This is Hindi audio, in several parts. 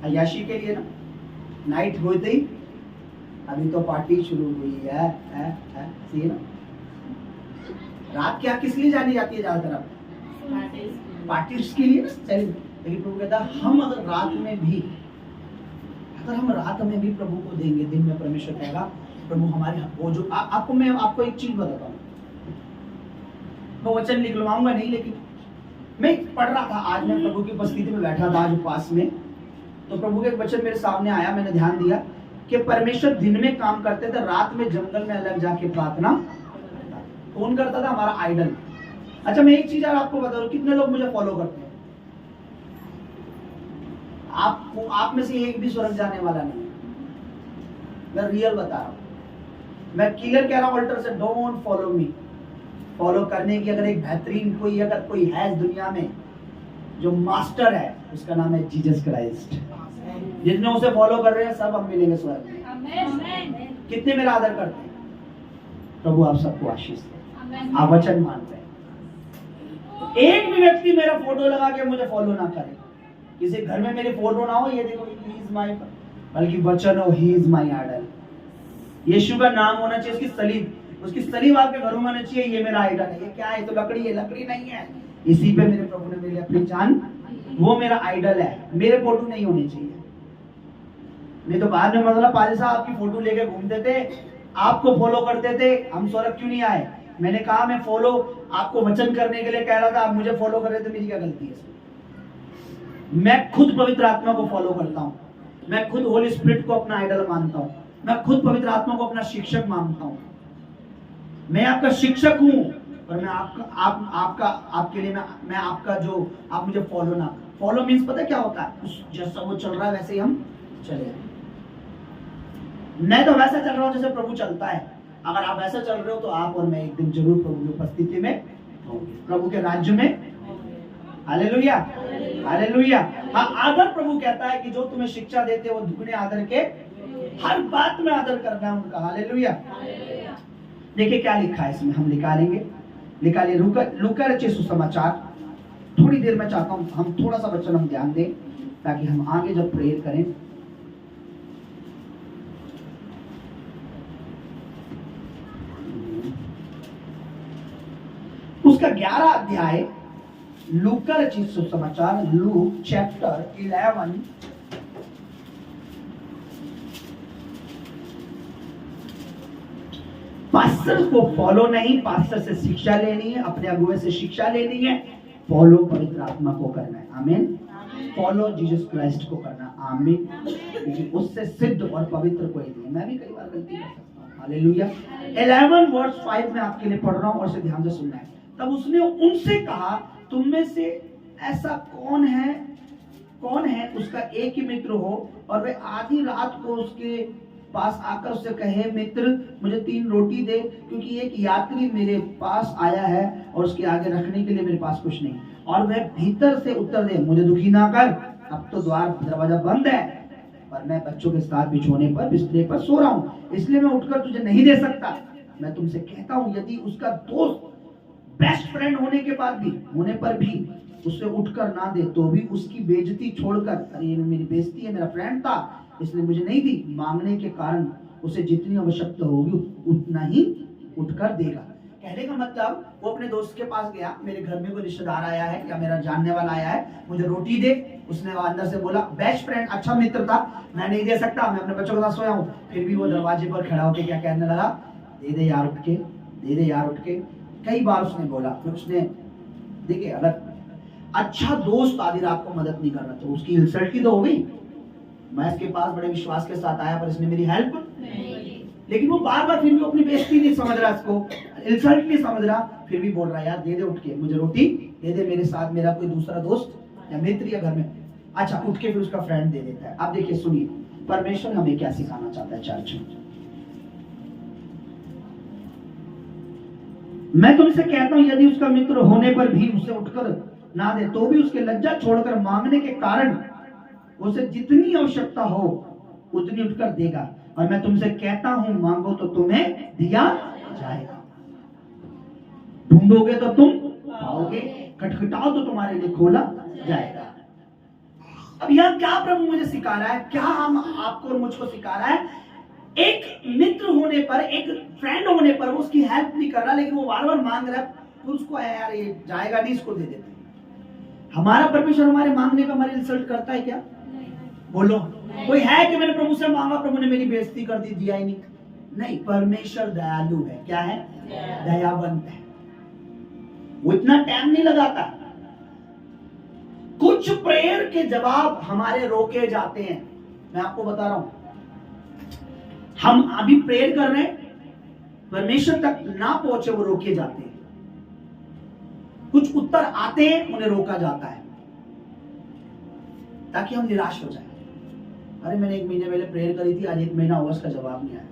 अय्याशी के लिए ना, नाइट होते ही अभी तो पार्टी शुरू हुई है, सी ना। रात क्या किस लिए जानी जाती है ज्यादातर? पार्टीज के लिए ना, चलिए। लेकिन प्रभु कहता है हम अगर रात में भी प्रभु को देंगे, दिन में परमेश्वर कहेगा प्रभु हमारे वो जो आपको मैं आपको एक चीज बताता हूँ, मैं वचन निकलवाऊंगा नहीं, लेकिन मैं पढ़ रहा था आज, मैं प्रभु की उपस्थिति में बैठा था आज पास में, तो प्रभु के एक वचन मेरे सामने आया, मैंने ध्यान दिया कि परमेश्वर दिन में काम करते थे, रात में जंगल में अलग जाके प्रार्थना कौन करता था? हमारा आइडल। अच्छा मैं एक चीज आपको बता दूं, कितने लोग मुझे फॉलो करते हैं? आप में से एक भी स्वर्ग जाने वाला नहीं, मैं रियल बता रहा हूं, मैं क्लियर कह रहा हूं ऑल्टर से, डोंट फॉलो मी। फॉलो करने की अगर एक बेहतरीन अगर कोई है इस दुनिया में जो मास्टर है, उसका नाम है जीसस क्राइस्ट। जितने उसे फॉलो कर रहे हैं सब हम मिलेंगे स्वर्ग में। कितने मेरा आदर करते हैं? प्रभु आप सबको आशीष दे, आप वचन मानते हैं। एक भी व्यक्ति मेरा फोटो लगा के मुझे फॉलो ना करे, किसी घर में मेरे फोटो ना हो, ये देखो ही इज माय, बल्कि वचन हो ही इज माय आइडल। यीशु का नाम होना चाहिए, उसकी सलीब आपके घरों में होना चाहिए, ये मेरा आइडल है। ये क्या है? तो लकड़ी है, लकड़ी नहीं है, इसी पे मेरे प्रभु ने मेरी अपनी जान, वो मेरा आइडल है, मेरे फोटो नहीं होने चाहिए। नहीं तो बाद में मतलब पाजी साहब आपकी फोटो लेके घूमते थे, आपको फॉलो करते थे, हम स्वर्ग क्यों नहीं आए? मैंने कहा मैं फॉलो आपको वचन करने के लिए कह रहा था, आप मुझे फॉलो कर रहे थे, मेरी क्या गलती है? मैं खुद पवित्र आत्मा को फॉलो करता हूँ, मैं खुद होली स्पिरिट को अपना आइडल मानता हूँ, मैं खुद पवित्र आत्मा को अपना शिक्षक मानता हूँ। मैं आपका शिक्षक हूँ, और मैं आपके लिए मैं आपका जो आप मुझे फॉलो ना, फॉलो मीन्स पता क्या होता है? जैसा वो चल रहा है वैसे ही हम चले। मैं तो वैसा चल रहा हूँ जैसे प्रभु चलता है। अगर आप वैसा चल रहे हो तो आप और मैं एक दिन जरूर प्रभु की उपस्थिति में होंगे, प्रभु के राज्य में। Hallelujah, hallelujah. हाँ, आदर प्रभु कहता है कि जो तुम्हें शिक्षा देते वो दुगने आदर के, हर बात में आदर करना है उनका। हालेलुया। देखिए क्या लिखा है इसमें, हम निकालिए लूका रचित सुसमाचार। थोड़ी देर में चाहता हूं हम थोड़ा सा वचन हम ध्यान दें, ताकि हम आगे जब प्रेयर करें उसका 11 अध्याय लूका रचित सुसमाचार, लूक चैप्टर 11। पास्टर को फॉलो नहीं, पास्टर से शिक्षा लेनी है, अपने अगुवे से शिक्षा लेनी है, फॉलो पवित्र आत्मा को करना है। आमीन। फॉलो जीसस क्राइस्ट को करना। आमीन। क्योंकि उससे सिद्ध और पवित्र कोई नहीं। मैं भी कई बार गलती कर सकता हूँ। हालेलुया। 11 वर्स 5 में आपके लिए पढ़ रहा हूँ और इसे ध्यान से सुनना है। तब उसने उनसे कहा, तुम में से ऐसा कौन है उसका एक ही मित्र हो और वह आधी रात को उसके पास आकर उससे कहे, मित्र मुझे 3 रोटी दे, क्योंकि एक यात्री मेरे पास आया है और उसके आगे रखने के लिए मेरे पास कुछ नहीं। और वह भीतर से उत्तर दे, मुझे दुखी ना कर, अब तो दरवाजा बंद है, पर मैं बच्चों के साथ बिछोने पर बिस्तरे पर सो रहा हूँ, इसलिए मैं उठकर तुझे नहीं दे सकता। मैं तुमसे कहता हूँ, यदि उसका दोस्त बेस्ट फ्रेंड होने पर भी उससे उठकर ना दे, तो भी उसकी बेइज्जती छोड़कर, अरे ये मेरी बेइज्जती है, मेरा फ्रेंड था इसलिए मुझे नहीं दी, मांगने के कारण उसे जितनी आवश्यकता होगी उतना ही उठकर देगा। कहने का मतलब वो अपने दोस्त के पास गया, मेरे घर में कोई रिश्तेदार आया है या मेरा जानने वाला आया है, मुझे रोटी दे। उसने अंदर से बोला, बेस्ट फ्रेंड अच्छा मित्र था, मैं नहीं दे सकता, मैं अपने बच्चों के साथ सोया हूँ। फिर भी वो दरवाजे पर खड़ा होकर क्या कहने लगा, दे दे यार उठ के, दे दे यार उठ के। कई बार उसने बोला। फिर उसने, देखिए अगर अच्छा दोस्त आधी रात को मदद नहीं कर रहा तो उसकी इंसल्ट ही तो हो गई। मैं इसके पास बड़े विश्वास के साथ आया पर इसने मेरी हेल्प नहीं, लेकिन वो बार बार फिर भी अपनी बेइज्जती नहीं समझ रहा, इसको इंसल्ट नहीं समझ रहा, फिर भी बोल रहा है, यार दे दे उठ के, मुझे रोटी दे दे, मेरे साथ मेरा कोई दूसरा दोस्त या मित्र या घर में। अच्छा, उठ के फिर उसका फ्रेंड दे देता है। अब देखिए सुनिए, परमेश्वर हमें क्या सिखाना चाहता है चर्च में। मैं तुमसे कहता हूं, यदि उसका मित्र होने पर भी उसे उठकर ना दे, तो भी उसके लज्जा छोड़कर मांगने के कारण उसे जितनी आवश्यकता हो उतनी उठकर देगा। और मैं तुमसे कहता हूं, मांगो तो तुम्हें दिया जाएगा, ढूंढोगे तो तुम पाओगे, खटखटाओ तो तुम्हारे लिए खोला जाएगा। अब यह क्या प्रभु मुझे सिखा रहा है, क्या हम आपको और मुझको सिखा रहा है? एक मित्र होने पर, एक फ्रेंड होने पर वो उसकी हेल्प नहीं कर रहा, लेकिन वो बार बार मांग रहा है, तो उसको यार ये जाएगा नहीं, इसको दे देते। हमारा परमेश्वर हमारे मांगने पे हमारी इंसल्ट करता है क्या? बोलो, कोई है कि मैंने प्रभु से मांगा, प्रभु ने मेरी बेइज्जती कर दी, दिया ही नहीं? नहीं, परमेश्वर दयालु है। क्या है? दयावंत है। वो इतना टाइम नहीं लगाता। कुछ प्रेयर के जवाब हमारे रोके जाते हैं। मैं आपको बता रहा हूं, हम अभी प्रेयर कर रहे हैं, परमेश्वर तक ना पहुंचे वो रोके जाते हैं। कुछ उत्तर आते हैं, उन्हें रोका जाता है ताकि हम निराश हो जाए। अरे मैंने 1 महीने पहले प्रेयर करी थी, आज 1 महीना हुआ, उसका जवाब नहीं आया।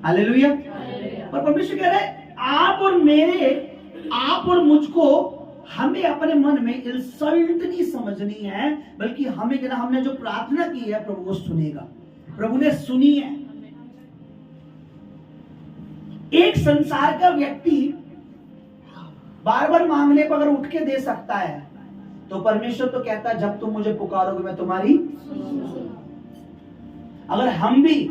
हालेलुया। पर परमेश्वर कह रहा है आप और मुझको, हमें अपने मन में इंसल्ट नहीं समझनी है, बल्कि हमें कहना, हमने जो प्रार्थना की है प्रभु वो सुनेगा। प्रभु ने सुनी है। एक संसार का व्यक्ति बार बार मांगने पर अगर उठ के दे सकता है, तो परमेश्वर तो कहता है जब तुम मुझे पुकारोगे मैं तुम्हारी। अगर हम भी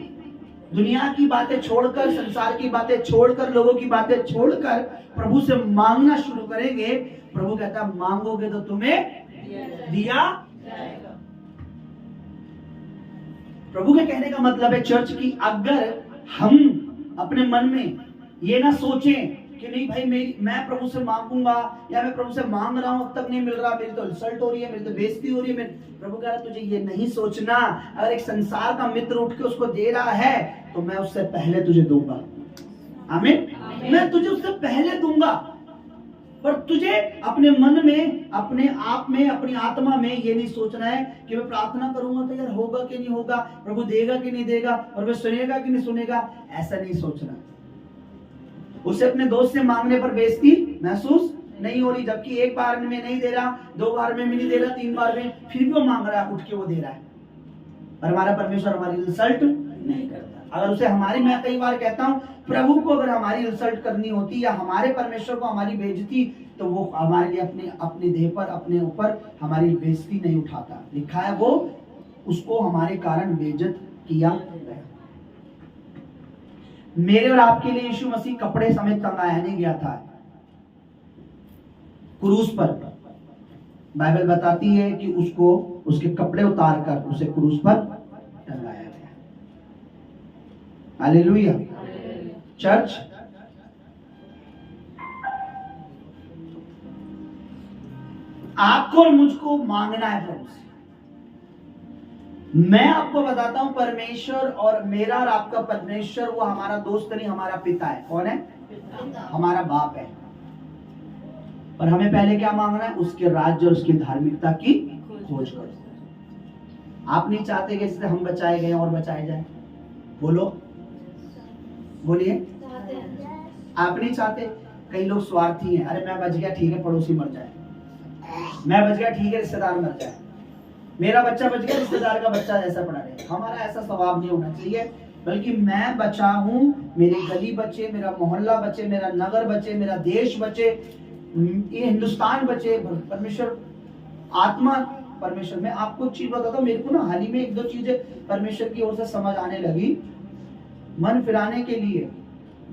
दुनिया की बातें छोड़कर, संसार की बातें छोड़कर, लोगों की बातें छोड़कर प्रभु से मांगना शुरू करेंगे, प्रभु कहता है मांगोगे तो तुम्हें दिया जाएगा। प्रभु के कहने का मतलब है चर्च की, अगर हम अपने मन में ये ना सोचें कि नहीं भाई मैं प्रभु से मांगूंगा, या मैं प्रभु से मांग रहा हूं अब तक नहीं मिल रहा, मेरी तो इंसल्ट हो रही है, मेरी तो बेइज्जती हो रही है, प्रभु कह रहा है तुझे ये नहीं सोचना। अगर एक संसार का मित्र उठ के उसको दे रहा है, तो मैं उससे पहले तुझे दूंगा। आमीन। मैं तुझे उससे पहले दूंगा। पर तुझे अपने मन में, अपने आप में, अपनी आत्मा में ये नहीं सोचना है कि मैं प्रार्थना करूंगा तो यार होगा कि नहीं होगा, प्रभु देगा कि नहीं देगा, और वह सुनेगा कि नहीं सुनेगा। ऐसा नहीं सोचना। उसे अपने दोस्त से मांगने पर बेइज्जती महसूस नहीं हो रही, जबकि 1 बार में नहीं दे रहा, 2 बार में नहीं दे रहा, 3 बार में फिर भी वो मांग रहा है, उठ के वो दे रहा है। पर हमारा परमेश्वर हमारी इंसल्ट नहीं करता। अगर उसे हमारी, मैं कई बार कहता हूं, प्रभु को अगर हमारी इंसल्ट करनी होती या हमारे परमेश्वर को हमारी बेइज्जती, तो वो हमारे लिए अपने देह पर, अपने ऊपर हमारी बेइज्जती नहीं उठाता। लिखा है वो उसको हमारे कारण बेइज्जत किया गया। मेरे और आपके लिए यीशु मसीह कपड़े समेत टंगाया नहीं गया था क्रूस पर। बाइबल बताती है कि उसको, उसके कपड़े उतार कर उसे क्रूस पर टंगाया गया। हालेलुया। चर्च, आपको और मुझको मांगना है प्रभु से। मैं आपको बताता हूं, परमेश्वर और मेरा और आपका परमेश्वर वो हमारा दोस्त नहीं, हमारा पिता है। कौन है? हमारा बाप है। और हमें पहले क्या मांगना है? उसके राज्य और उसकी धार्मिकता की खोज करो। आप नहीं चाहते कि इससे हम बचाए गए और बचाए जाए? बोलो, बोलिए। आप नहीं चाहते? कई लोग स्वार्थी हैं। अरे मैं बच गया ठीक है, पड़ोसी मर जाए, मैं बच गया ठीक है, रिश्तेदार मर जाए, मेरा बच्चा बच गया, रिश्तेदार का बच्चा ऐसा पड़ा रहे। हमारा ऐसा स्वभाव नहीं होना चाहिए, बल्कि मैं बचा हूं, मेरी गली बचे, मेरा मोहल्ला बचे, मेरा नगर बचे, मेरा देश बचे, ये हिंदुस्तान बचे। परमेश्वर आत्मा, परमेश्वर। मैं आपको चीज बताता हूँ, मेरे को ना हाल ही में 1-2 चीजें परमेश्वर की ओर से समझ आने लगी। मन फिराने के लिए,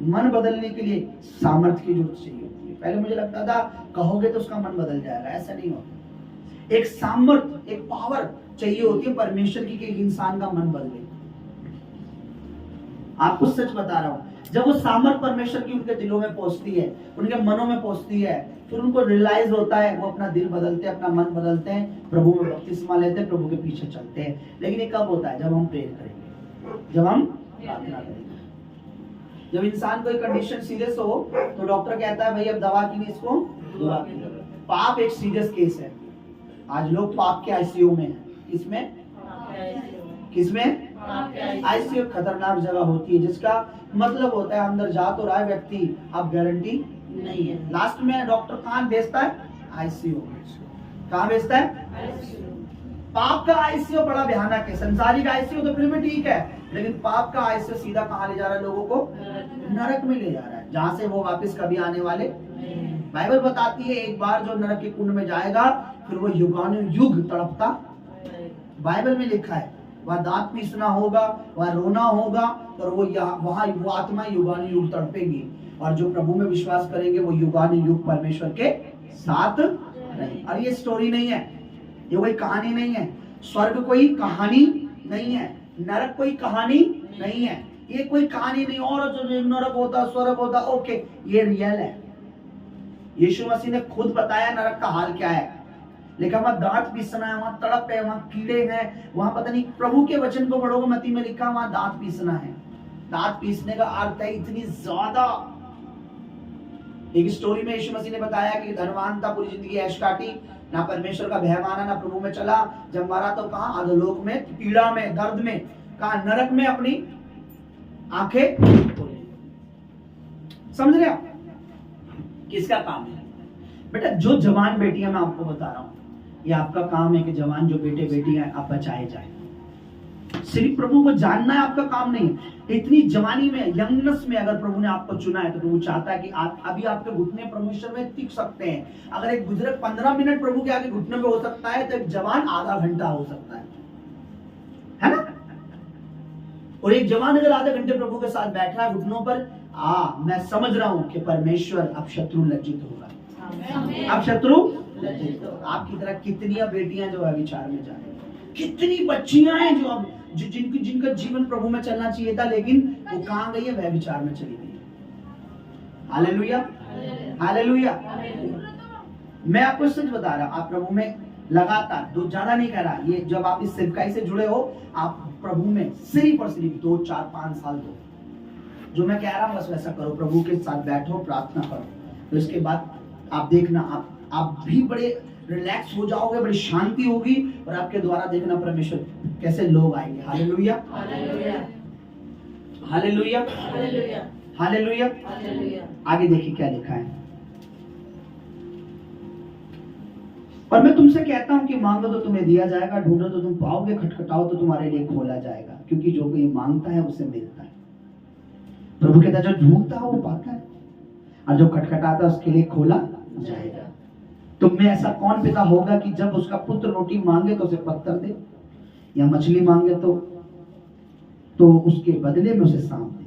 मन बदलने के लिए सामर्थ्य की जरूरत चाहिए होती है। पहले मुझे लगता था कहोगे तो उसका मन बदल जाएगा, ऐसा नहीं होता। एक सामर्थ्य, एक पावर चाहिए होती है परमेश्वर की कि एक इंसान का मन बदले। आपको सच बता रहा हूं, जब वो सामर्थ परमेश्वर की उनके दिलों में पहुंचती है, उनके मनों में पहुंचती है, फिर उनको रियलाइज होता है, वो अपना दिल बदलते हैं, अपना मन बदलते हैं, प्रभु में बपतिस्मा लेते हैं, प्रभु के पीछे चलते हैं। लेकिन ये कब होता है? जब हम प्रेयर करेंगे, जब हम प्रार्थना करेंगे। जब इंसान कोई कंडीशन सीरियस हो तो डॉक्टर कहता है भाई अब दवा की नहीं, इसको दुआ की। पाप एक सीरियस केस है। आज लोग पाप के आईसीयू में हैं। किसमें? आईसीयू खतरनाक जगह होती है, जिसका मतलब होता है अंदर जा तो रहा है व्यक्ति, अब गारंटी नहीं है। लास्ट में डॉक्टर कहां भेजता है? आईसीयू। कहां भेजता है? पाप का आईसीयू बड़ा भयानक है। संसारिक आईसीयू तो फिर भी ठीक है, लेकिन पाप का आईसीयू सीधा कहां ले जा रहा है? लोगों को नरक में ले जा रहा है, जहां से वो वापस कभी आने वाले। बाइबल बताती है एक बार जो नरक के कुंड में जाएगा, फिर वो युगानुयुग तड़पता। बाइबल में लिखा है वह दांत पीसना होगा, वह रोना होगा, और वहां वो आत्मा युगानुयुग तड़पेगी। और जो प्रभु में विश्वास करेंगे वो युगानुयुग परमेश्वर के साथ रहेंगे। और ये स्टोरी नहीं है, ये कोई कहानी नहीं है। स्वर्ग कोई कहानी नहीं है, नरक कोई कहानी नहीं है, ये कोई कहानी नहीं। और जो नरक होता, स्वर्ग होता, ओके, ये रियल है। यीशु मसीह ने खुद बताया नरक का हाल क्या है। लिखा वहां दांत पीसना है, वहां तड़प है, वहां कीड़े हैं, वहां पता नहीं, प्रभु के वचन को पढ़ोगे मत्ती में लिखा वहां दांत पीसना है। दांत पीसने का अर्थ है इतनी ज्यादा। एक स्टोरी में यीशु मसीह ने बताया कि धनवान था, पूरी जिंदगी ऐश काटी, ना परमेश्वर का भय माना, ना प्रभु में चला। जब मारा तो कहा अधोलोक में, पीड़ा में, दर्द में, कहा नरक में अपनी आंखें खोली। समझ रहे आप किसका काम है? बेटा जो जवान बेटियां, मैं आपको बता रहा हूं, ये आपका काम है कि जवान जो बेटे बेटियां आप बचाए जाए। सिर्फ प्रभु को जानना है आपका काम नहीं। इतनी जवानी में, यंगनेस में अगर प्रभु ने आपको चुना है तो प्रभु चाहता है कि आप अभी आपके घुटने परमेश्वर में टिक सकते हैं। अगर एक बुजुर्ग 15 मिनट प्रभु के आगे घुटने पे हो सकता है तो एक जवान आधा घंटा हो सकता है ना? और एक जवान अगर आधे घंटे प्रभु के साथ बैठा है घुटनों पर, मैं समझ रहा हूं कि परमेश्वर अब शत्रु लज्जित होगा। अब शत्रु लज्जित होगा। आपकी तरह कितनी बेटियां जो व्यभिचार में जा रही हैं, कितनी बच्चियां हैं जो अब जिनका जीवन प्रभु में चलना चाहिए था, लेकिन वो कहां गई है? व्यभिचार में चली गई है। Hallelujah, hallelujah. मैं आपको सच बता रहा हूं, आप प्रभु में लगातार, दो ज्यादा नहीं कह रहा, ये जब आप इस सेवकाई से जुड़े हो, आप प्रभु में सिर्फ और सिर्फ 2, 4, 5 साल दो। जो मैं कह रहा हूं बस वैसा करो, प्रभु के साथ बैठो, प्रार्थना करो, तो इसके बाद आप देखना आप भी बड़े रिलैक्स हो जाओगे, बड़ी शांति होगी, और आपके द्वारा देखना परमेश्वर कैसे लोग आएंगे। Hallelujah, hallelujah, hallelujah, hallelujah, hallelujah. आगे देखिए क्या लिखा है। और मैं तुमसे कहता हूं कि मांगो तो तुम्हें दिया जाएगा, ढूंढो तो तुम पाओगे, खटखटाओ तो तुम्हारे लिए खोला जाएगा, क्योंकि जो कोई मांगता है उसे मिलता है। प्रभु कहता है जो ढूंढता है वो पाता है, और जो खटखटाता है उसके लिए खोला जाएगा। तुम में ऐसा कौन पिता होगा कि जब उसका पुत्र रोटी मांगे तो उसे पत्थर दे, या मछली मांगे तो उसके बदले में उसे सांप दे,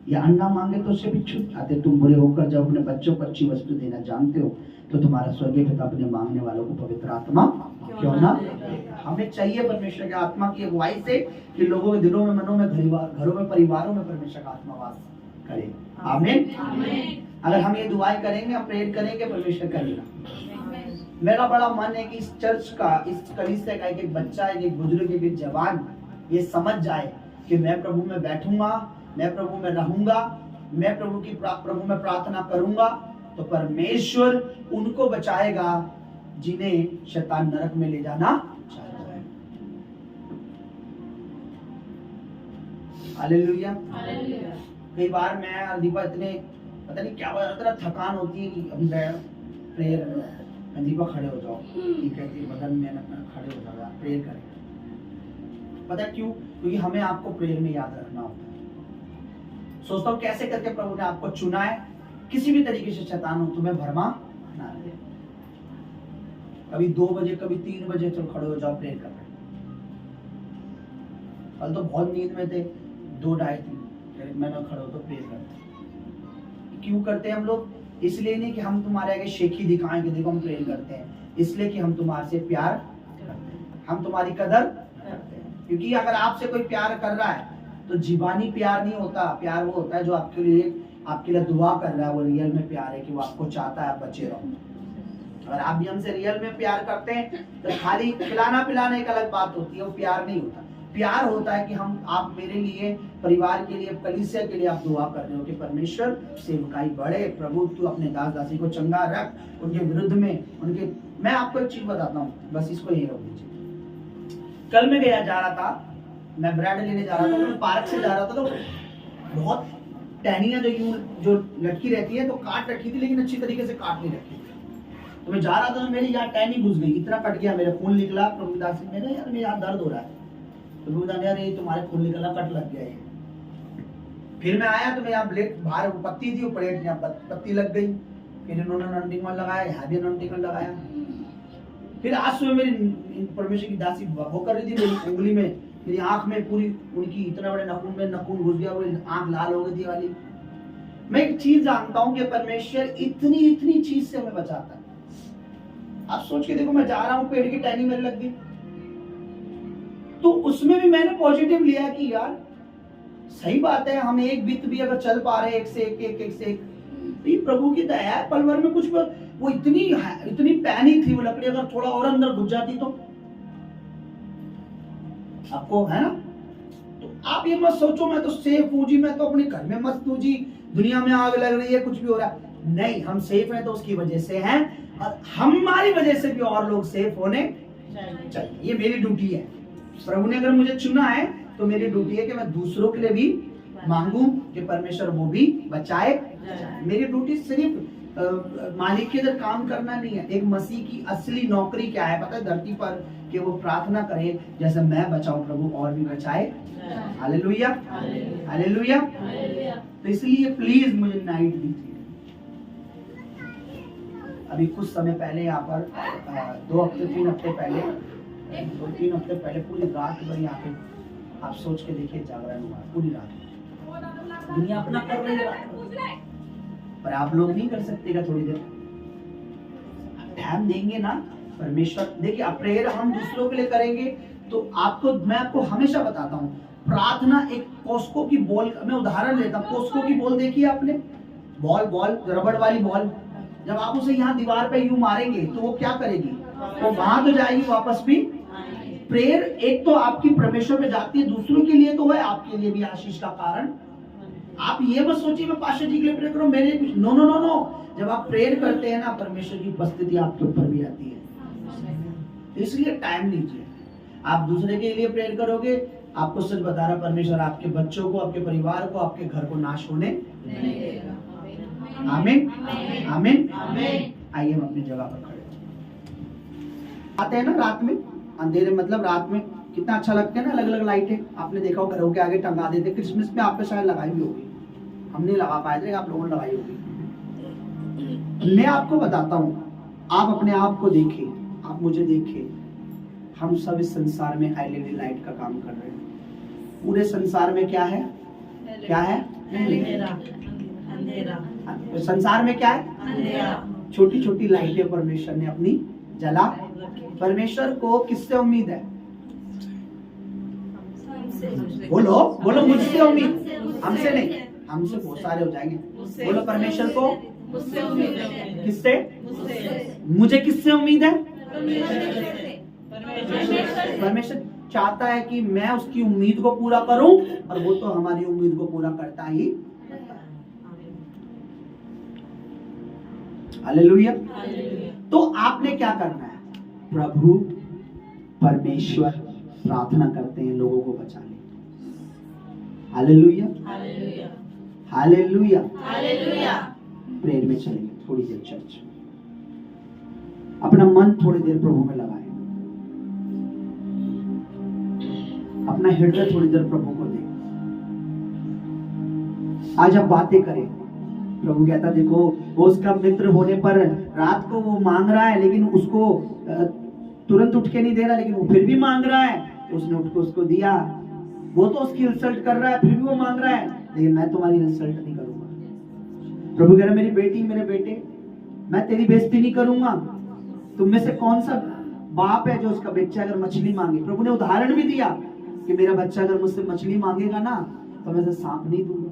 या अंडा मांगे तो उसे बिच्छू? आते तुम बुरे होकर जब अपने बच्चों को अच्छी वस्तु देना जानते हो, तो तुम्हारा स्वर्गीय पिता अपने मांगने वालों को पवित्र आत्मा क्यों ना? हमें चाहिए परमेश्वर की आत्मा की अगुवाई से कि लोगों के दिलों में, मनों में, घरों में, परिवारों में परमेश्वर का आत्मा वास करे। आमीन। अगर हम ये दुआएं करेंगे, हम प्रेयर करेंगे, परमेश्वर करेगा। मेरा बड़ा मन है कि इस चर्च का, इस कलीसिया का एक बच्चा, एक बुजुर्ग, एक जवान ये समझ जाए कि मैं प्रभु में बैठूंगा, मैं प्रभु में रहूंगा, मैं प्रभु में प्रार्थना करूंगा, तो परमेश्वर उनको बचाएगा जिन्हें शैतान नरक में ले जाना चाहता है। हालेलुया। कई बार मैं और दीपा इतने, पता नहीं क्या इतना थकान होती है कि अभी प्रेयर, दीपा खड़े हो जाओ, ठीक है, बदन में खड़े हो जाओ, प्रेयर करें। पता क्यों? क्योंकि हमें आपको प्रेयर में याद रखना होता है। सोचता हूँ कैसे करके प्रभु ने आपको चुना है, किसी भी तरीके से शैतान हो तुम्हें भरमा ना दे। कभी 2 बजे, कभी 3 बजे, चलो खड़े हो जाओ, प्रेयर कर रहे। कल तो बहुत नींद में थे, 2, 2:30, 3 मैंने खड़े हो तो प्रेयर करते। क्यों करते हैं हम लोग? इसलिए नहीं कि हम तुम्हारे आगे शेखी दिखाएं कि देखो हम प्रेयर करते हैं, इसलिए कि हम तुम्हारे से प्यार करते हैं, हम तुम्हारी कदर करते हैं। क्योंकि अगर आपसे कोई प्यार कर रहा है तो जीवानी प्यार नहीं होता, प्यार वो होता है जो आपके लिए दुआ कर रहा है, वो रियल में प्यार है कि वो आपको चाहता है आप बचे रहो। अगर आप भी हमसे रियल में प्यार करते हैं तो खाली खिलाना पिलाना एक अलग बात होती है, वो प्यार नहीं होता। प्यार होता है कि आप मेरे लिए, परिवार के लिए, कलीसिया के लिए आप दुआ कर रहे हो कि परमेश्वर सेवकाई बढ़े, प्रभु तू अपने दास दासी को चंगा रख, उनके विरुद्ध में उनके। मैं आपको एक चीज बताता हूँ, बस इसको यही रोक दीजिए। कल मैं जा रहा था, मैं ब्रेड लेने जा रहा था, मैं पार्क से जा रहा था, तो बहुत टहनियां जो लटकी रहती है तो काट रखी थी, लेकिन अच्छी तरीके से काट नहीं रखी। तो मैं जा रहा था तो मेरी यहाँ टहनी घुस गई, इतना कट गया, मेरा खून निकला। प्रभुदास जी मेरे यार मेरे हाथ दर्द हो रहा है, प्रभुदास यार ये तुम्हारे खून निकला, कट लग गया ये। फिर मैं आया तो मैं यहाँ ब्लेड बाहर पत्ती थी, वो प्लेट यहाँ पत्ती लग गई। फिर इन्होंने नंटिंगल लगाया, यहाँ भी नंटिंगल लगाया। फिर आज सुबह मेरी परमेश्वर की दासी वो कर रही थी, मेरी उंगली में, मेरी आंख में पूरी उनकी इतना बड़े नखून में नखून घुस गया, वो आंख लाल हो गई थी वाली। मैं एक चीज जानता हूं कि परमेश्वर इतनी इतनी चीज से हमें बचाता है। आप सोच के देखो, मैं जा रहा हूं, पेड़ की टहनी मेरे लग गई, तो उसमें भी मैंने पॉजिटिव लिया कि यार सही बात है, हम एक बित भी अगर चल पा रहे एक से एक, ये प्रभु की दया है। पल भर में कुछ वो इतनी पैनी थी वो लकड़ी, अगर थोड़ा और अंदर घुस जाती तो आपको है ना। तो आप ये मत सोचो मैं तो सेफ हूं जी, मैं तो अपने घर में मस्त हूं जी, दुनिया में आग लग रही है, कुछ भी हो रहा है। नहीं, हम सेफ हैं तो उसकी वजह से हैं, और हमारी वजह से भी और लोग सेफ होने चाहिए। ये मेरी ड्यूटी है। प्रभु ने अगर मुझे चुना है तो मेरी ड्यूटी है कि मैं दूसरों के लिए भी मांगू कि परमेश्वर वो भी बचाए। मेरी ड्यूटी सिर्फ मालिक के इधर काम करना नहीं है। एक मसीह की असली नौकरी क्या है पता है? धरती पर कि वो प्रार्थना करे जैसे मैं बचाऊं, प्रभु और भी बचाए। Hallelujah, hallelujah. तो इसलिए प्लीज मुझे नाइट दीजिए। अभी कुछ समय पहले यहाँ पर 2 हफ्ते 3 हफ्ते पहले 2-3 हफ्ते पहले पूरी रात भर यहाँ पे आप सोच के देखिए जागरण हुआ पूरी रात। दुनिया अपना कर रही है, पर आप लोग नहीं कर सकते क्या? थोड़ी देर ध्यान देंगे ना परमेश्वर। देखिए, आप प्रेयर हम दूसरों के लिए करेंगे तो मैं आपको हमेशा बताता हूँ, प्रार्थना एक कोस्को की बॉल, मैं उदाहरण लेता हूँ। कोस्को की बॉल देखी आपने? बॉल रबड़ वाली बॉल, जब आप उसे यहाँ दीवार पे यूं मारेंगे तो वो क्या करेगी? वो वहां तो जाएगी, वापस भी। प्रेयर एक तो आपकी परमेश्वर पे जाती है, दूसरों के लिए तो है, आपके लिए भी आशीष का कारण। आप ये मत सोचिए मैं पास्टर जी के लिए प्रेयर करूं, मेरे लिए कुछ। नो नो नो नो, जब आप प्रेयर करते हैं ना, परमेश्वर की उपस्थिति आपके ऊपर भी आती है। इसलिए टाइम लीजिए। आप दूसरे के लिए प्रेयर करोगे, आपको सच बता रहा परमेश्वर आपके बच्चों को, आपके परिवार को, आपके घर को नाश होने नहीं देगा। आमीन, आमीन। आइए हम अपनी जगह पर खड़े आते हैं ना। रात में अंधेरे, मतलब रात में कितना अच्छा लगता है ना, अलग अलग लाइटें। आपने देखा हो घरों के आगे टंगा देते। क्रिसमस में आपने शायद लगाई भी होगी, हमने लगा पाए थे, आप लोगों ने लगाई होगी। मैं आपको बताता हूँ, आप अपने आप को देखिए, आप मुझे देखिए। हम सब इस संसार में एलईडी लाइट का काम कर रहे हैं। पूरे संसार में क्या है? क्या है? अंधेरा। संसार में क्या है? अंधेरा। छोटी छोटी लाइटें परमेश्वर ने अपनी जला। परमेश्वर को किससे उम्मीद है? बोलो बोलो, मुझसे उम्मीद। हमसे नहीं, हमसे बहुत सारे हो जाएंगे। बोलो, परमेश्वर को किससे? मुझे किससे उम्मीद है? परमेश्वर चाहता है कि मैं उसकी उम्मीद को पूरा करूं, और वो तो हमारी उम्मीद को पूरा करता ही। हालेलुया। तो आपने क्या करना है? प्रभु परमेश्वर प्रार्थना करते हैं लोगों को बचा ले। Hallelujah, hallelujah, hallelujah. प्रेयर में चलेंगे थोड़ी देर। चर्च अपना मन थोड़ी देर प्रभु में लगाए, अपना हृदय थोड़ी देर प्रभु को दे। आज आप बातें करें। प्रभु कहता देखो, वो उसका मित्र होने पर रात को वो मांग रहा है, लेकिन उसको तुरंत उठ के नहीं दे रहा, लेकिन वो फिर भी मांग रहा है, तो उसने उठ के उसको दिया। वो तो उसकी इंसल्ट कर रहा है, फिर भी वो मांग रहा है, लेकिन मैं तुम्हारी इंसल्ट नहीं करूंगा। प्रभु कह रहा है, मेरी बेटी, मेरे बेटे, मैं तेरी बेइज्जती नहीं करूंगा। तुम में से कौन सा बाप है जो उसका बच्चा अगर मछली मांगे? प्रभु ने उदाहरण भी दिया कि मेरा बच्चा अगर मुझसे मछली मांगेगा ना, तो मैं उसे सांप नहीं दूंगा।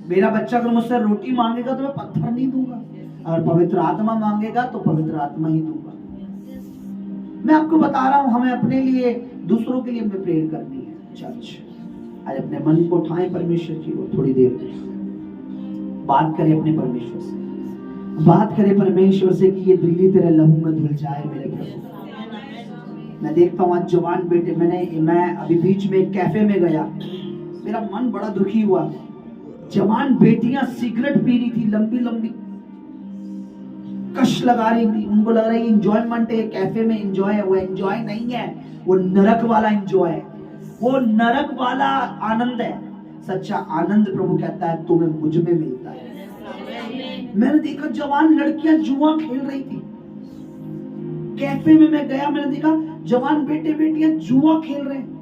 मेरा बच्चा अगर मुझसे रोटी मांगेगा तो मैं पत्थर नहीं दूंगा। अगर पवित्र आत्मा मांगेगा तो पवित्र आत्मा ही दूंगा। मैं आपको बता रहा हूं, हमें अपने लिए, दूसरों के लिए हमें प्रेयर करनी है। चर्च आज अपने मन को उठाएं परमेश्वर की ओर, थोड़ी देर बात करें अपने परमेश्वर से। बात करें परमेश्वर से कि ये दिल्ली तेरे लहू में धुल जाए मेरे प्रभु। मैं देखता हूँ आज जवान बेटे, मैं अभी बीच में एक कैफे में गया, मेरा मन बड़ा दुखी हुआ। जवान बेटियां सिगरेट पी रही थी, लंबी लंबी कश लगा रही थी। उनको लग रहा है एंजॉयमेंट है, कैफे में एंजॉय है। वो एंजॉय नहीं है, वो नरक वाला एंजॉय है, वो नरक वाला आनंद है। सच्चा आनंद प्रभु कहता है तुम्हें मुझ में मिलता है। मैंने देखा जवान लड़कियां जुआ खेल रही थी, कैफे में मैं गया, मैंने देखा जवान बेटे बेटियां जुआ खेल रहे हैं।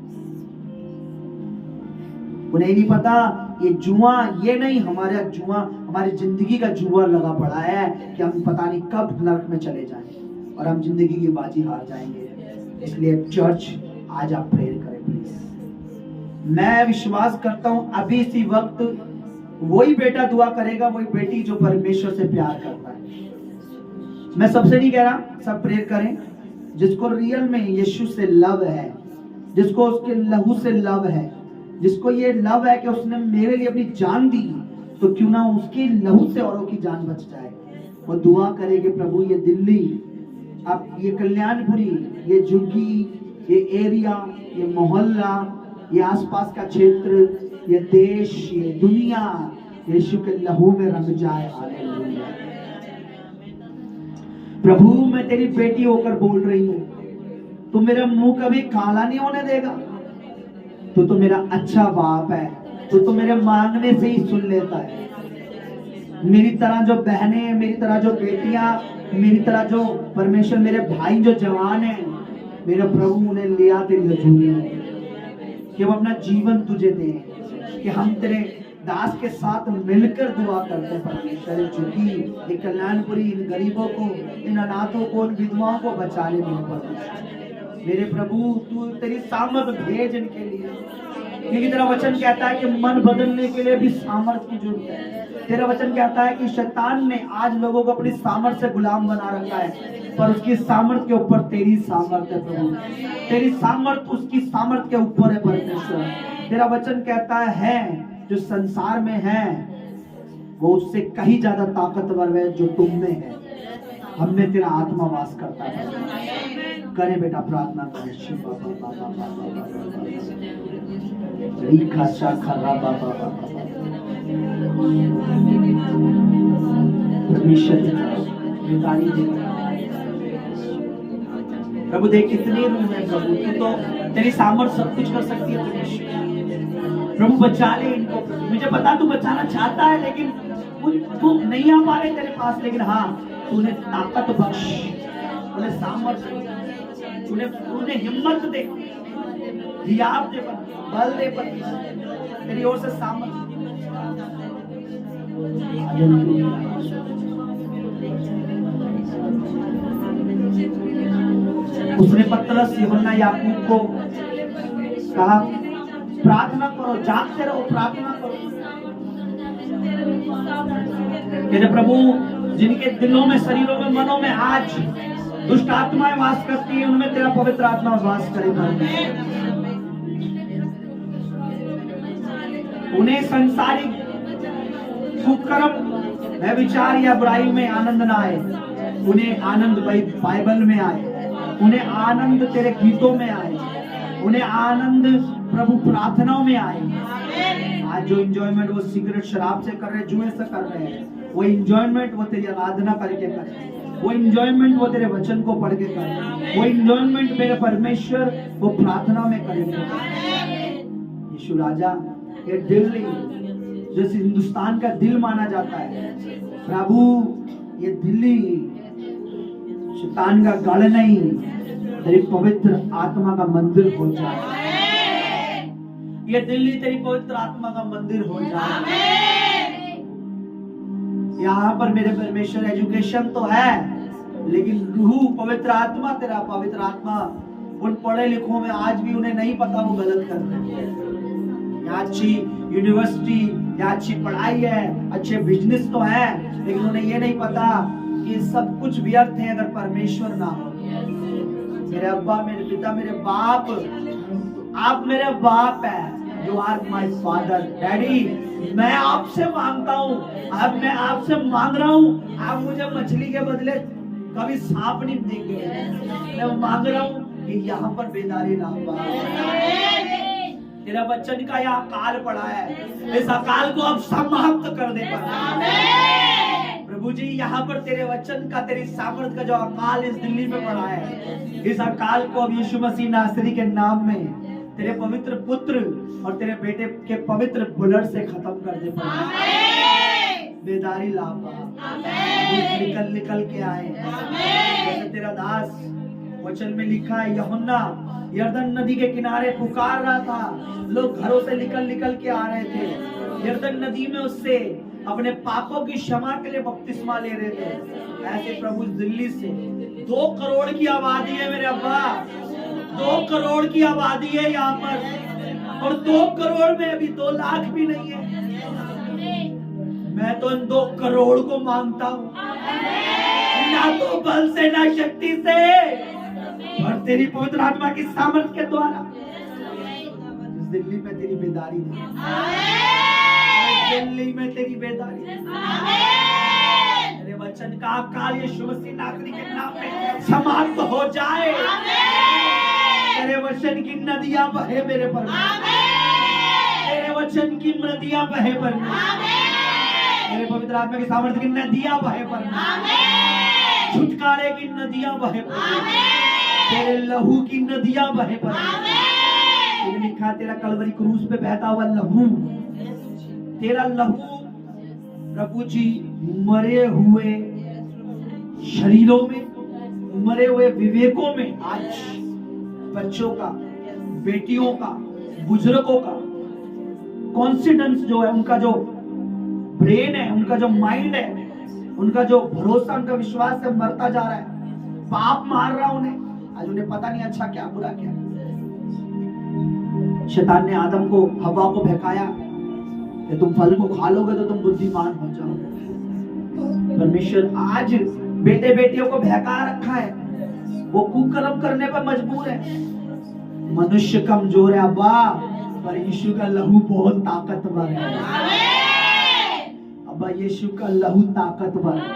उन्हें नहीं पता ये जुआ, ये नहीं, हमारा जुआ, हमारी जिंदगी का जुआ लगा पड़ा है कि हम पता नहीं कब नरक में चले जाएं और हम जिंदगी की बाजी हार जाएंगे। इसलिए चर्च आज आप प्रेयर करें प्लीज। मैं विश्वास करता हूं अभी इसी वक्त वही बेटा दुआ करेगा, वही बेटी जो परमेश्वर से प्यार करता है। मैं सबसे नहीं कह रहा, सब प्रेयर करें। जिसको रियल में यीशु से लव है, जिसको उसके लहू से लव है, जिसको ये लव है कि उसने मेरे लिए अपनी जान दी, तो क्यों ना उसके लहू से औरों की जान बच जाए। वो दुआ करे कि प्रभु ये दिल्ली, अब ये कल्याणपुरी, ये झुग्गी, ये एरिया, ये मोहल्ला, ये आसपास का क्षेत्र, ये देश, ये दुनिया यीशु के लहू में रंग जाए। हालेलुया। प्रभु मैं तेरी बेटी होकर बोल रही हूँ, तू मेरा मुंह कभी काला नहीं होने देगा। तू तो मेरा अच्छा बाप है, तू तो मेरे मांगने से ही सुन लेता है। मेरी तरह जो बहनें, मेरी तरह जो बेटियां, मेरी तरह जो परमेश्वर मेरे भाई जो जवान हैं, मेरे प्रभु उन्हें लिया तेरी हजूरी में कि हम अपना जीवन तुझे दें, कि हम तेरे दास के साथ मिलकर दुआ करते हैं परमेश्वर, झुकी ये कल्याणपुरी, इन गरीबों को, इन अनाथों को, इन विधवाओं को बचा ले मेरे प्रभु। तू तेरी सामर्थ भेज इनके लिए, क्योंकि तेरा वचन कहता है कि मन बदलने के लिए भी सामर्थ की जरूरत है। तेरा वचन कहता है कि शैतान ने आज लोगों को अपनी सामर्थ से गुलाम बना रखा है, पर उसकी सामर्थ के ऊपर तेरी सामर्थ है प्रभु। तेरी सामर्थ उसकी सामर्थ के ऊपर है परमेश्वर। तेरा वचन कहता है जो संसार में है वो उससे कहीं ज्यादा ताकतवर है जो तुम में है। हम में तेरा आत्मा वास करता है। करें बेटा, प्रार्थना करें। प्रभु देख कितनी रूम है प्रभु, तू तो तेरी सामर्थ सब कुछ कर सकती है परमेश्वर। प्रभु बचा ले इनको। मुझे पता तू बचाना चाहता है, लेकिन तू नहीं आ पा रहे तेरे पास, लेकिन हाँ तूने ताकत बख्श, उन्हें सामर्थ, उन्हें हिम्मत दे, हियाब दे, बल दे, तेरी ओर से सामर्थ। उसने पतरस, यूहन्ना, याकूब को कहा प्रार्थना करो, जागते रहो, प्रार्थना करो। तेरे प्रभु जिनके दिलों में, शरीरों में, मनों में आज दुष्ट आत्माएं वास करती है, उनमें तेरा पवित्र आत्मा वास करेगा। उन्हें संसारिक कुकर्म, विचार या बुराई में आनंद ना आए, उन्हें आनंद बाइबल में आए, उन्हें आनंद तेरे गीतों में आए, उन्हें आनंद प्रभु प्रार्थनाओं में आए। आज जो इंजॉयमेंट वो सिगरेट शराब से कर रहे, जुए से कर रहे हैं, वो इंजॉयमेंट वो तेरी आराधना करके कर रहे हैं, वो इंजॉयमेंट वो तेरे वचन को पढ़ के कर रहे हैं, वो इंजॉयमेंट मेरे परमेश्वर वो प्रार्थना में करेंगे। यीशु राजा, ये दिल्ली जैसे हिंदुस्तान का दिल माना जाता है प्रभु, ये दिल्ली शैतान का गढ़ नहीं, तेरी पवित्र आत्मा का मंदिर हो जाए। ये दिल्ली तेरी पवित्र आत्मा का मंदिर हो जाए। यहाँ पर मेरे परमेश्वर एजुकेशन तो है, लेकिन रूह, पवित्र आत्मा, तेरा पवित्र आत्मा उन पढ़े लिखों में आज भी उन्हें नहीं पता वो गलत कर रहे हैं। यहाँ अच्छी यूनिवर्सिटी, यहाँ अच्छी पढ़ाई है, अच्छे बिजनेस तो है, लेकिन उन्हें ये नहीं पता कि सब कुछ व्यर्थ है अगर परमेश्वर ना हो। मेरे अब्बा, मेरे पिता, मेरे बाप, आप मेरे बाप है। You are my father, daddy. मैं आपसे मांगता हूँ, अब मैं आपसे मांग रहा हूँ, आप मुझे मछली के बदले कभी सांप नहीं देंगे। मैं मांग रहा हूँ कि यहाँ पर बेदारी ना हो। तेरा वचन का यह अकाल पड़ा है, इस अकाल को अब समाप्त कर दे प्रभु जी। यहाँ पर तेरे वचन का, तेरी सामर्थ का जो अकाल इस दिल्ली में पड़ा है, इस अकाल को अब यीशु मसीह नासरी के नाम में तेरे पवित्र पुत्र और तेरे बेटे के पवित्र ब्लड से खत्म कर दे। बेदारी लाभ निकल निकल के आए। जैसे तेरा दास वचन में लिखा है यूहन्ना यरदन नदी के किनारे पुकार रहा था, लोग घरों से निकल निकल के आ रहे थे, यरदन नदी में उससे अपने पापों की क्षमा के लिए बपतिस्मा ले रहे थे। ऐसे प्रभु दिल्ली से 2 करोड़ की आबादी है मेरे अब्बा, 2 करोड़ की आबादी है यहाँ पर, और 2 करोड़ में अभी 2 लाख भी नहीं है। मैं तो इन 2 करोड़ को मांगता हूँ, ना तो बल से ना शक्ति से, और तेरी पवित्र आत्मा की सामर्थ के द्वारा। इस दिल्ली में तेरी बेदारी नहीं, दिल्ली में तेरी बेदारी, तेरे वचन का काल यीशु मसीह नासरी के नाम में समाप्त हो जाए। तेरे वचन की नदियां बहे मेरे पर, तेरे वचन की नदियां बहे पर, तेरे पवित्र आत्मा की सामर्थ्य की नदियां बहे पर, छुटकारे की नदियां बहे पर, तेरे लहू की नदियां बहे पर। लिखा तेरा कलवरी क्रूस पे बहता हुआ लहू, तेरा लहू प्रभु जी मरे हुए शरीरों में, मरे हुए विवेकों में आज बच्चों का, बेटियों का, बुजुर्गों का कॉन्फिडेंस जो है, उनका जो ब्रेन है, उनका जो माइंड है, उनका जो भरोसा, उनका विश्वास है, मरता जा रहा है। पाप मार रहा उन्हें, आज उन्हें पता नहीं अच्छा क्या बुरा क्या। शैतान ने आदम को, हवा को बहकाया कि तुम फल को खा लोगे तो तुम बुद्धिमान हो जाओगे। परमेश्वर आज बेटे बेटियों को बहका रखा है, वो कुकर्म करने पर मजबूर है। मनुष्य कमजोर है अब्बा, पर यीशु का लहू बहुत ताकतवर है। अब्बा यीशु का लहू ताकतवर है।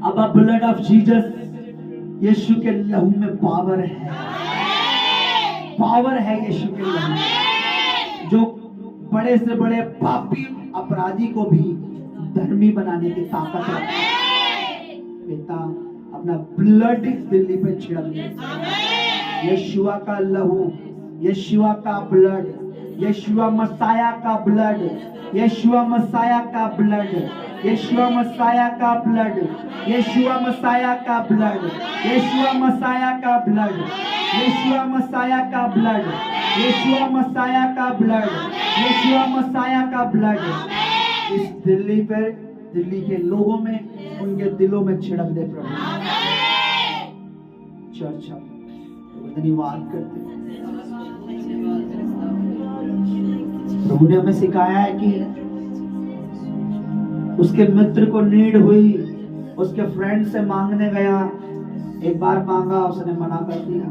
अब्बा ब्लड ऑफ जीसस, यीशु के लहू में पावर है, पावर है यीशु के लहू, जो बड़े से बड़े पापी अपराधी को भी धर्मी बनाने की ताकत रखता है। पिता अपना ब्लड इस दिल्ली पे छिड़क दे, यीशुआ का लहू, यीशुआ का ब्लड, यीशुआ मसाया का ब्लड, यीशुआ मसाया का ब्लड, यीशुआ मसाया का ब्लड, यीशुआ मसाया का ब्लड, यीशुआ मसाया का ब्लड, यीशुआ मसाया का ब्लड, यीशुआ मसाया का ब्लड, यीशुआ मसाया का ब्लड इस दिल्ली पर, दिल्ली के लोगों में, उनके दिलों में छिड़क दे प्रभु। चर्च धन्यवाद करते, प्रभु ने हमें सिखाया है कि उसके मित्र को नीड हुई, उसके फ्रेंड से मांगने गया, 1 बार मांगा उसने मना कर दिया,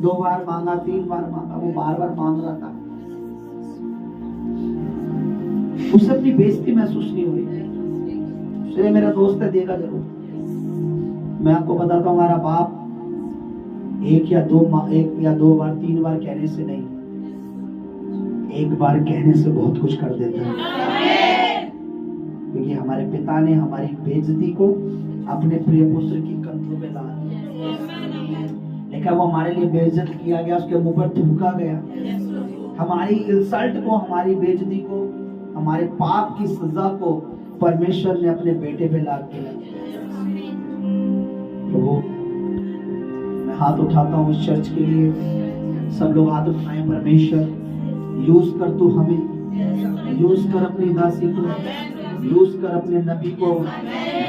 2 बार मांगा, 3 बार मांगा, वो बार-बार मांग रहा था। उसे अपनी बेइज्जती महसूस नहीं हुई। उसने मेरा दोस्त है, देगा जरूर। मैं आपको बताता हूँ, हमारा बाप 1 या 2 बार 3 बार कहने से नहीं, 1 बार कहने से बहुत कुछ कर देता है। क्योंकि हमारे पिता ने हमारी बेइज्जती को अपने प्रिय पुत्र की कंधों पे ला दिया, लेकिन वो हमारे लिए बेइज्जत किया गया, उसके मुंह पर थूका गया। हमारी इंसल्ट को, हमारी बेइज्जती को, हमारे पाप की सजा को परमेश्वर ने अपने बेटे पे लाद दिया। प्रभु मैं हाथ उठाता हूँ उस चर्च के लिए, सब लोग हाथ उठाएं। परमेश्वर यूज कर, तू हमें यूज कर, अपनी दासी को यूज कर, अपने नबी को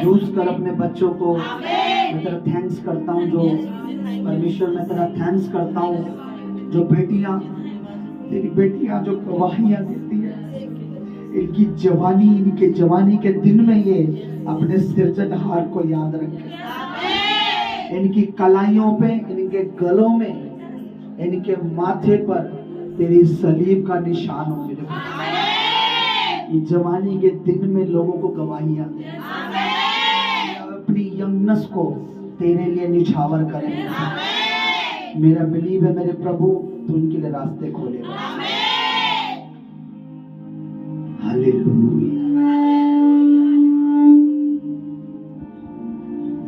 यूज कर, अपने बच्चों को। मैं तेरा थैंक्स करता हूँ, जो परमेश्वर मैं तेरा थैंक्स करता हूँ जो बेटियां, तेरी बेटियां जो गवाहियां देती है, इनकी जवानी, इनके जवानी के दिन में ये अपने सृजनहार को याद रखे। इनकी कलाइयों पे, इनके गलों में, इनके माथे पर तेरी सलीब का निशान हो। ये जवानी के दिन में लोगों को गवाहियां दे, अपनी यंगनेस को तेरे लिए निछावर करेंगे। मेरा बिलीव है मेरे प्रभु, तू इनके लिए रास्ते खोलेगा। हालेलुया।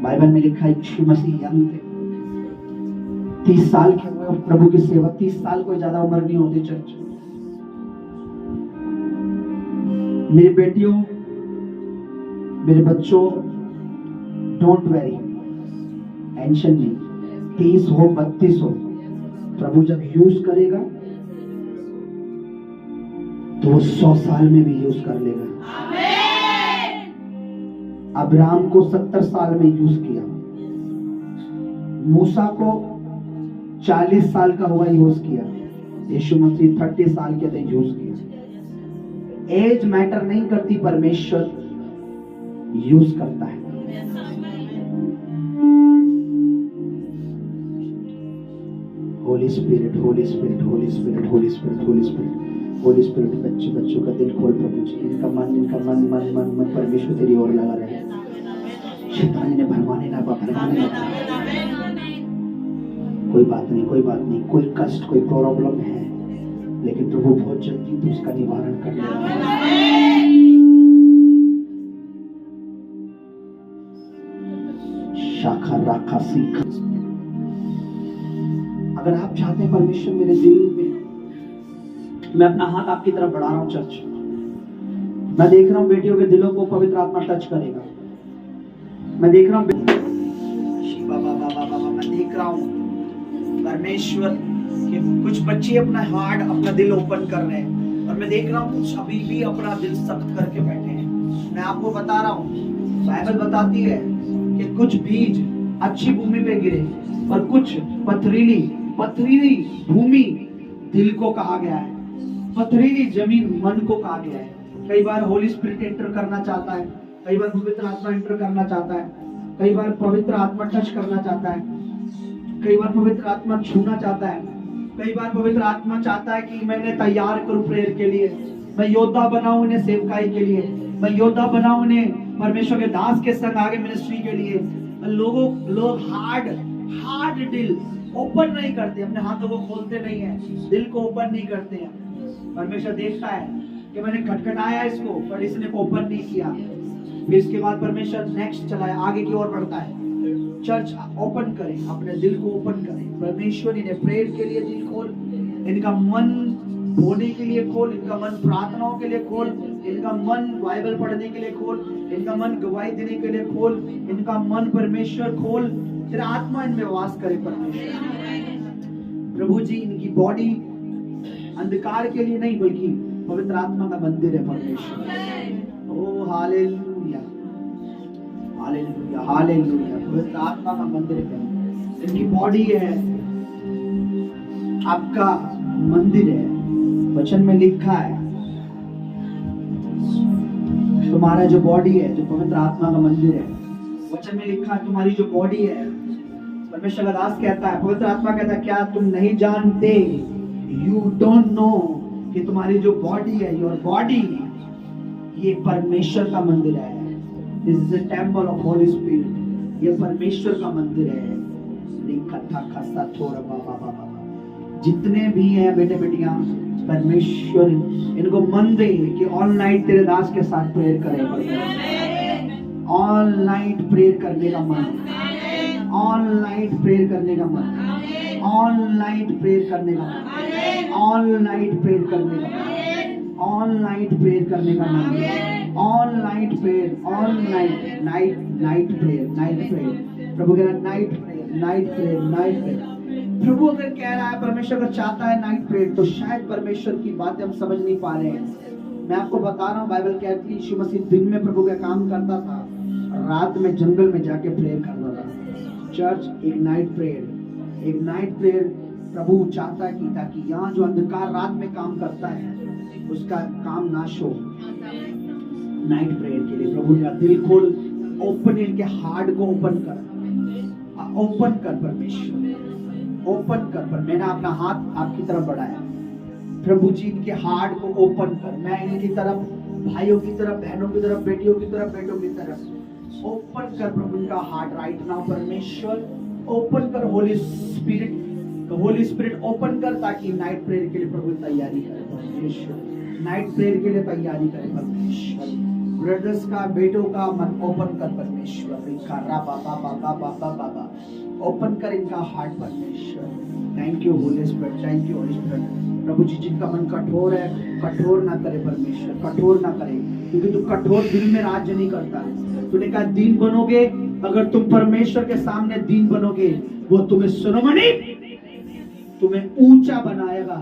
बाइबल में लिखा है यीशु मसीह यंग थे, 30 साल के हुए प्रभु की सेवा। 30 साल कोई ज्यादा उम्र नहीं होती चर्च। मेरी बेटियों, मेरे बच्चों, डोंट वेरी, टेंशन नहीं। 30 हो 32 हो, प्रभु जब यूज करेगा तो 100 साल में भी यूज कर लेगा। अब्राहम को 70 साल में यूज किया, मूसा को 40 साल का हुआ यूज किया, यीशु मसीह 30 साल के थे यूज किया। एज मैटर नहीं करती, परमेश्वर यूज करता है। Holi spirit, Holi spirit, Holi spirit, Holi spirit, Holi spirit, Holi spirit. बच्चों का दिल खोल प्रभु जी, इनका मन परमेश्वर तेरी ओर लगा रहे। शैतान ने भरमाने ना कोई बात नहीं, कोई बात नहीं, कोई कष्ट, कोई प्रॉब्लम है, लेकिन प्रभु बहुत जल्दी तो उसका निवारण कर लेगा। शाखा राखा सीखा। अगर आप चाहते हैं परमेश्वर मेरे दिल में, मैं अपना हाथ आपकी तरफ बढ़ा रहा हूं चर्च, मैं देख रहा हूं बेटियों के दिलों को पवित्र आत्मा टच करेगा। मैं देख रहा हूं मैं देख रहा हूं परमेश्वर के कुछ बच्चे अपना हार्ट, अपना दिल ओपन कर रहे हैं, और मैं देख रहा हूं कुछ अभी भी अपना दिल सख्त करके बैठे हैं। मैं आपको बता रहा हूं, बाइबल बताती है कि कुछ बीज अच्छी भूमि पे गिरे और कुछ पथरीली भूमि दिल को कहा गया है, पथरीली जमीन मन को कहा गया है। कई बार होली स्पिरिट एंटर करना चाहता है, कई बार पवित्र आत्मा एंटर करना चाहता है, कई बार पवित्र आत्मा टच करना चाहता है, कई बार पवित्र आत्मा छूना चाहता है, कई बार पवित्र आत्मा चाहता है कि मैंने तैयार करूं प्रेयर के लिए, मैं योद्धा बनाऊं इन्हें सेवकाई के लिए, मैं योद्धा बनाऊं इन्हें परमेश्वर के दास के संग आगे मिनिस्ट्री के लिए। लोग हार्ड दिल ओपन नहीं करते, अपने हाथों को खोलते नहीं है, दिल को ओपन नहीं करते हैं। परमेश्वर देखता है कि मैंने खटखटाया इसको, पर इसने ओपन नहीं किया। फिर इसके बाद परमेश्वर नेक्स्ट चलाए, आगे की ओर बढ़ता है। चर्च ओपन करें, अपने दिल को ओपन करें। परमेश्वर इन्हें प्रेयर के लिए दिल खोल, इनका मन होने के लिए खोल, इनका मन प्रार्थनाओं के लिए खोल, इनका मन बाइबल पढ़ने के लिए खोल, इनका मन गवाही देने के लिए खोल, इनका मन परमेश्वर खोल, तेरा आत्मा इनमें वास करे परमेश्वर। प्रभु जी इनकी बॉडी अंधकार के लिए नहीं बल्कि पवित्र आत्मा का मंदिर है परमेश्वर। ओ हालेलुया, हालेलुया, हालेलुया। पवित्र आत्मा का मंदिर है, इनकी बॉडी है आपका मंदिर है। वचन में लिखा है तुम्हारा जो बॉडी है, जो पवित्र आत्मा का मंदिर है। वचन में लिखा है तुम्हारी जो बॉडी है, परमेश्वर का दास कहता है, पवित्र आत्मा कहता है, क्या तुम नहीं जानते, यू डोंट नो, कि तुम्हारी जो बॉडी है, योर बॉडी, ये परमेश्वर का मंदिर है। This is a temple of Holi spirit, ये परमेश्वर का मंदिर है। जितने भी हैं बेटे बेटियां, परमेश्वर इनको मन दे कि ऑल नाइट तेरे दास के साथ प्रेयर करें। ऑल नाइट प्रेयर करने का मन, ऑल नाइट प्रेयर करने का मन, ऑल नाइट प्रेयर करने का मन, ऑल नाइट प्रेयर करने का मन, ऑल नाइट प्रेयर करने का मन, all night prayer, all night prayer. प्रभु कह रहा है night prayer, night prayer, night prayer. प्रभु अगर कह रहा है, परमेश्वर अगर चाहता है नाइट प्रेयर, तो शायद परमेश्वर की बातें हम समझ नहीं पा रहे हैं। मैं आपको बता रहा हूँ, बाइबल कहती है यीशु मसीह दिन में प्रभु का काम करता था, रात में जंगल में जाके प्रेयर करता था। चर्च एक नाइट प्रेयर प्रभु चाहता है कि ताकि यहाँ जो अंधकार रात में काम करता है उसका काम नाश हो। नाइट प्रेयर के लिए प्रभु का दिल खोल, ओपन इनके हार्ट को ओपन कर परमेश्वर, ओपन कर। पर मैंने अपना हाथ आपकी तरफ बढ़ाया, प्रभु जी इनके हार्ट को ओपन कर। मैं इनकी तरफ, भाइयों की तरफ, बहनों की तरफ, बेटियों की तरफ, बेटों की तरफ ओपन कर प्रभु इनका हार्ट राइट नाउ। परमेश्वर ओपन कर, होली स्पिरिट ओपन कर, ताकि नाइट प्रेयर के लिए प्रभु तैयारी करे परमेश्वर, नाइट प्रेयर के लिए तैयारी करे परमेश्वर। ब्रदर्स का, बेटों का मन ओपन कर परमेश्वर, बाबा ओपन कर इनका हार्ट परमेश्वर। Thank you Holy Spirit, thank you Holy Spirit. प्रभु जी जिनका मन कठोर है, कठोर ना करे परमेश्वर, कठोर ना करे, क्योंकि तू कठोर दिल में राज्य नहीं करता। तूने कहा दीन बनोगे अगर तुम परमेश्वर के सामने दीन बनोगे, वो तुम्हें सुनोमणि, तुम्हें ऊंचा बनाएगा।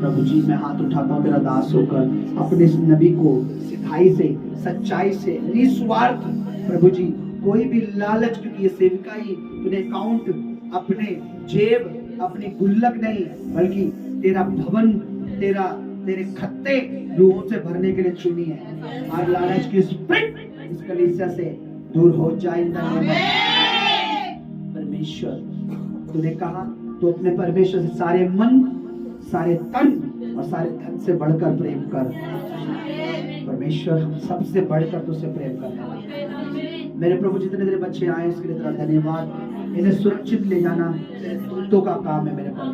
प्रभु जी मैं हाथ उठाता हूँ मेरा दास होकर, अपने इस नबी को सिधाई से, सच्चाई से, निस्वार्थ प्रभु जी, कोई भी लालच, क्योंकि ये सेवकाई तूने अकाउंट, अपने जेब, अपनी गुल्लक नहीं, बल्कि तेरा भवन, तेरे खत्ते रूहों से भरने के लिए चुनी है। आज लालच की स्पिरिट इस कलीसिया से दूर हो जाए। परमेश्वर तूने कहा तो अपने परमेश्वर से सारे मन, सारे तन और सारे धन से बढ़कर प्रेम कर। परमेश्वर हम सबसे बढ़कर तुझसे प्रेम करना। मेरे प्रभु जितने तेरे बच्चे आए इसके लिए तेरा धन्यवाद। इन्हें सुरक्षित ले जाना तेरे दूतों का काम है। मेरे प्रभु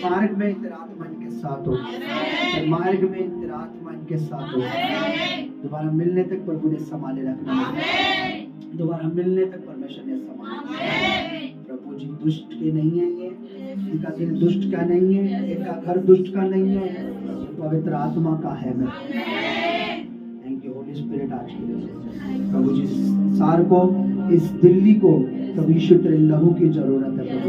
मार्ग में तेरा आत्मा इनके साथ हो, मार्ग में तेरा आत्मा इनके साथ हो। दोबारा मिलने तक प्रभु ने संभाले रखना, दोबारा मिलने तक परमेश्वर ने संभाले। प्रभु जी दुष्ट के नहीं है, ये इनका दिल दुष्ट का नहीं है, इनका घर दुष्ट का नहीं है, पवित्र आत्मा का है। मैं थैंक यू होली स्पिरिट आज के लिए प्रभु जी। सार को, इस दिल्ली को प्रभु यीशु तेरे लहू की जरूरत है प्रभु,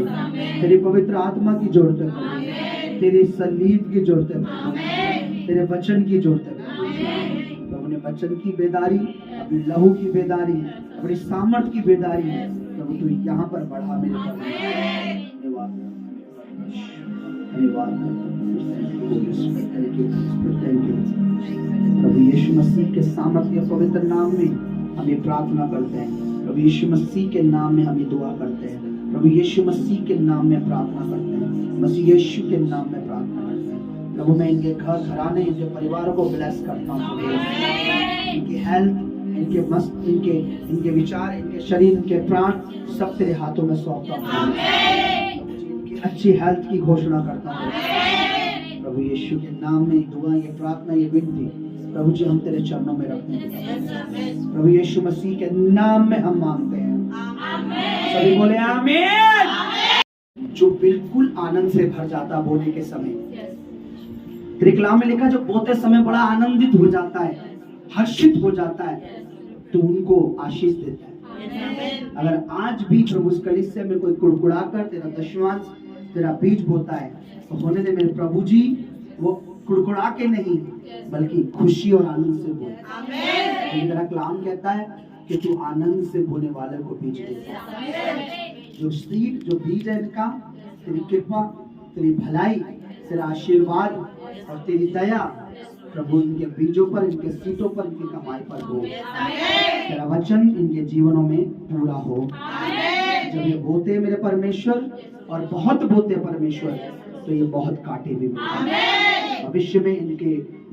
तेरी पवित्र आत्मा की जरूरत है प्रभु, तेरी सलीब की जरूरत है प्रभु, तेरे वचन की जरूरत है प्रभु ने वचन की बेदारी, अपनी लहू की बेदारी, अपनी सामर्थ की बेदारी प्रभु तू यहाँ पर बढ़ा। मेरे धन्यवाद, धन्यवाद प्रभु यीशु मसीह के सामर्थ्य पवित्र नाम में हम ये प्रार्थना करते हैं। प्रभु यीशु मसीह के नाम में हम ये दुआ करते हैं। प्रभु यीशु मसीह के नाम में प्रार्थना करते हैं। मसीह यीशु के नाम में प्रार्थना करते हैं। प्रभु मैं इनके घर घराने, इनके परिवारों को ब्लेस करता हूँ। इनकी हेल्थ, इनके विचार, इनके शरीर, इनके प्राण सब तेरे हाथों में सौंपता हूँ। इनकी अच्छी हेल्थ की घोषणा करता हूँ प्रभु यीशु के नाम में। दुआ, ये प्रार्थना, ये विनती प्रभु जी हम तेरे चरणों में रखते हैं। प्रभु यीशु मसीह के नाम में हम मांगते हैं। सभी बोले आमीन। जो बिल्कुल आनंद से भर जाता बोने के समय, तेरे कलाम में लिखा जो बोते समय बड़ा आनंदित हो जाता है, हर्षित हो जाता है, तो उनको आशीष देता है। अगर आज भी प्रभु इस कलीसिया में कोई कुड़कुड़ा कर तेरा दशमांश, तेरा बीज बोता है, तो होने दे मेरे प्रभु जी, वो कुड़कुड़ा के नहीं बल्कि खुशी और आनंद से बोले। तेरा कलाम कहता है कि तू आनंद से बोने वाले को बीज देता है। जो सीड, जो बीज है इनका, तेरी कृपा, तेरी भलाई, तेरा आशीर्वाद और तेरी दया प्रभु इनके बीजों पर, इनके सीटों पर, इनकी कमाई पर हो। तेरा वचन इनके जीवनों में पूरा हो। जब ये बोते मेरे परमेश्वर, और बहुत बोते परमेश्वर, तो ये बहुत काटे भी मिलते। भविष्य में इनके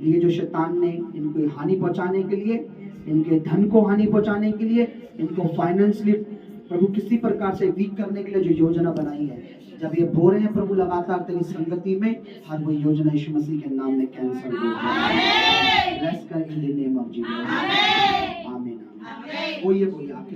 लिए जो शैतान ने इनको हानि पहुंचाने के लिए, इनके धन को हानि पहुंचाने के लिए, इनको फाइनेंशियली प्रभु किसी प्रकार से वीक करने के लिए जो योजना बनाई है, जब ये बो रहे हैं प्रभु लगातार तेरी संगति में, हर वो योजना यीशु मसीह के नाम में कैंसिल हो जाए। ब्लेस कर in the name of Jesus. आमीन। आमीन। कोई आपके